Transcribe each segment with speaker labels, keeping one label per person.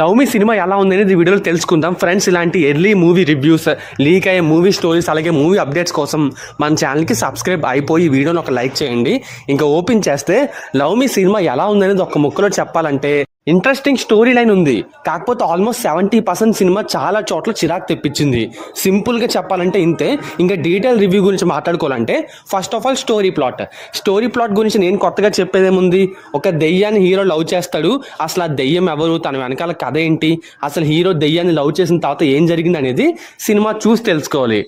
Speaker 1: Love మీ cinema ఎలా ఉందనేది ఈ వీడియోలో తెలుసుకుందాం ఫ్రెండ్స్. ఇలాంటి ఎర్లీ మూవీ రివ్యూస్, లీక్ అయ్యే మూవీ స్టోరీస్, అలాగే మూవీ అప్డేట్స్ కోసం మన ఛానల్కి సబ్స్క్రైబ్ అయిపోయి ఈ వీడియోని ఒక లైక్ చేయండి. ఇంకా ఓపెన్ చేస్తే లవ్ మీ సినిమా ఎలా ఉందనేది ఒక ముక్కలో చెప్పాలంటే ఇంట్రెస్టింగ్ స్టోరీ లైన్ ఉంది. కాకపోతే ఆల్మోస్ట్ 70% సినిమా చాలా చోట్ల చిరాకు తెప్పించింది. సింపుల్గా చెప్పాలంటే ఇంతే. ఇంకా డీటెయిల్ రివ్యూ గురించి మాట్లాడుకోవాలంటే first of all story plot గురించి నేను కొత్తగా చెప్పేదేముంది. ఒక దెయ్యాన్ని హీరో లవ్ చేస్తాడు. అసలు ఆ దెయ్యం ఎవరు, తన వెనకాల కథ ఏంటి, అసలు హీరో దెయ్యాన్ని లవ్ చేసిన తర్వాత ఏం జరిగింది అనేది సినిమా చూసి తెలుసుకోవాలి.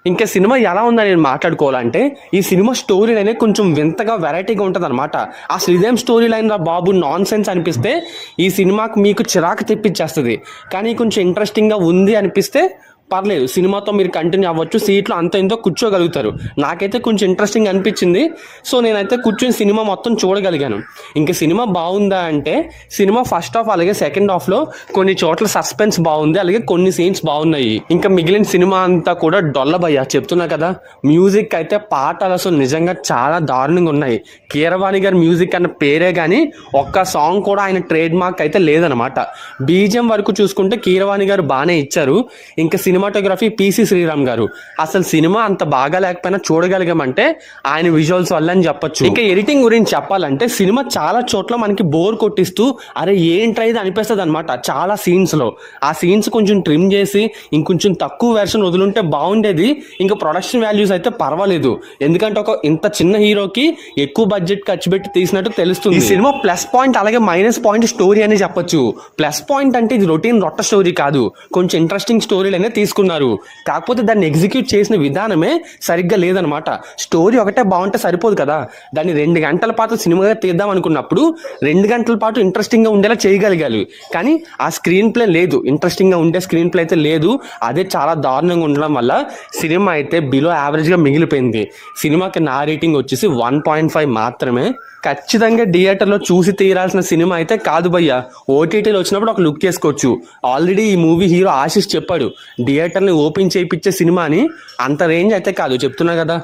Speaker 1: ఇంకా సినిమా ఎలా ఉందని నేను మాట్లాడుకోవాలంటే ఈ సినిమా స్టోరీ లైన్ కొంచెం వింతగా వెరైటీగా ఉంటుంది అనమాట. అసలు ఇదేం స్టోరీ లైన్ రా బాబు, నాన్ సెన్స్ అనిపిస్తే ఈ సినిమాకు మీకు చిరాకు తెప్పించేస్తుంది. కానీ కొంచెం ఇంట్రెస్టింగ్గా ఉంది అనిపిస్తే పర్లేదు, సినిమాతో మీరు కంటిన్యూ అవ్వచ్చు. సీట్లో అంత ఎంతో కూర్చోగలుగుతారు. నాకైతే కొంచెం ఇంట్రెస్టింగ్ అనిపించింది. సో నేనైతే కూర్చొని సినిమా మొత్తం చూడగలిగాను. ఇంకా సినిమా బాగుందా అంటే సినిమా ఫస్ట్ హాఫ్ అలాగే సెకండ్ హాఫ్లో కొన్ని చోట్ల సస్పెన్స్ బాగుంది, అలాగే కొన్ని సీన్స్ బాగున్నాయి. ఇంకా మిగిలిన సినిమా అంతా కూడా డొల్లబయ్యా చెప్తున్నా కదా. మ్యూజిక్ అయితే పాటలు అసలు నిజంగా చాలా దారుణంగా ఉన్నాయి. కీరవాణి గారి మ్యూజిక్ అన్న పేరే కానీ ఒక్క సాంగ్ కూడా ఆయన ట్రేడ్ మార్క్ అయితే లేదనమాట. బీజిఎం వరకు చూసుకుంటే కీరవాణి గారు బాగానే ఇచ్చారు. ఇంకా సినిమాటోగ్రఫీ పిసి శ్రీరామ్ గారు. అసలు సినిమా అంత బాగా లేకపోయినా చూడగలిగామంటే ఆయన విజువల్స్ వల్ల అని చెప్పొచ్చు. ఇంకా ఎడిటింగ్ గురించి చెప్పాలంటే సినిమా చాలా చోట్ల మనకి బోర్ కొట్టిస్తూ అరే ఏంట్రా ఇది అనిపిస్తుంది అనమాట. చాలా సీన్స్లో ఆ సీన్స్ కొంచెం ట్రిమ్ చేసి ఇంకొంచెం తక్కువ వెర్షన్ వదులుంటే బాగుండేది. ఇంకా ప్రొడక్షన్ వాల్యూస్ అయితే పర్వాలేదు, ఎందుకంటే ఒక ఇంత చిన్న హీరోకి ఎక్కువ బడ్జెట్ ఖర్చు పెట్టి తీసినట్టు తెలుస్తుంది. ఈ సినిమా ప్లస్ పాయింట్ అలాగే మైనస్ పాయింట్ స్టోరీ అని చెప్పొచ్చు. ప్లస్ పాయింట్ అంటే ఇది రొటీన్ రొట్ట స్టోరీ కాదు, కొంచెం ఇంట్రెస్టింగ్ స్టోరీ అనేది తీసుకున్నారు. కాకపోతే దాన్ని ఎగ్జిక్యూట్ చేసిన విధానమే సరిగ్గా లేదనమాట. స్టోరీ ఒకటే బాగుంటే సరిపోదు కదా. దాన్ని 2 గంటల పాటు సినిమాగా తీద్దాం అనుకున్నప్పుడు 2 గంటల పాటు ఇంట్రెస్టింగ్గా ఉండేలా చేయగలిగారు. కానీ ఆ స్క్రీన్ ప్లే లేదు, ఇంట్రెస్టింగ్గా ఉండే స్క్రీన్ ప్లే అయితే లేదు. అదే చాలా దారుణంగా ఉండడం వల్ల సినిమా అయితే బిలో యావరేజ్గా మిగిలిపోయింది. సినిమాకి నా రేటింగ్ వచ్చేసి 1.5 మాత్రమే. ఖచ్చితంగా థియేటర్లో చూసి తీరాల్సిన సినిమా అయితే కాదు భయ్య. ఓటీటీలో వచ్చినప్పుడు ఒక లుక్ చేసుకోవచ్చు. ఆల్రెడీ ఈ మూవీ హీరో ఆశిష్ చెప్పాడు, థియేటర్ని ఓపెన్ చేయించే సినిమా అని. అంత రేంజ్ అయితే కాదు, చెప్తున్నా కదా.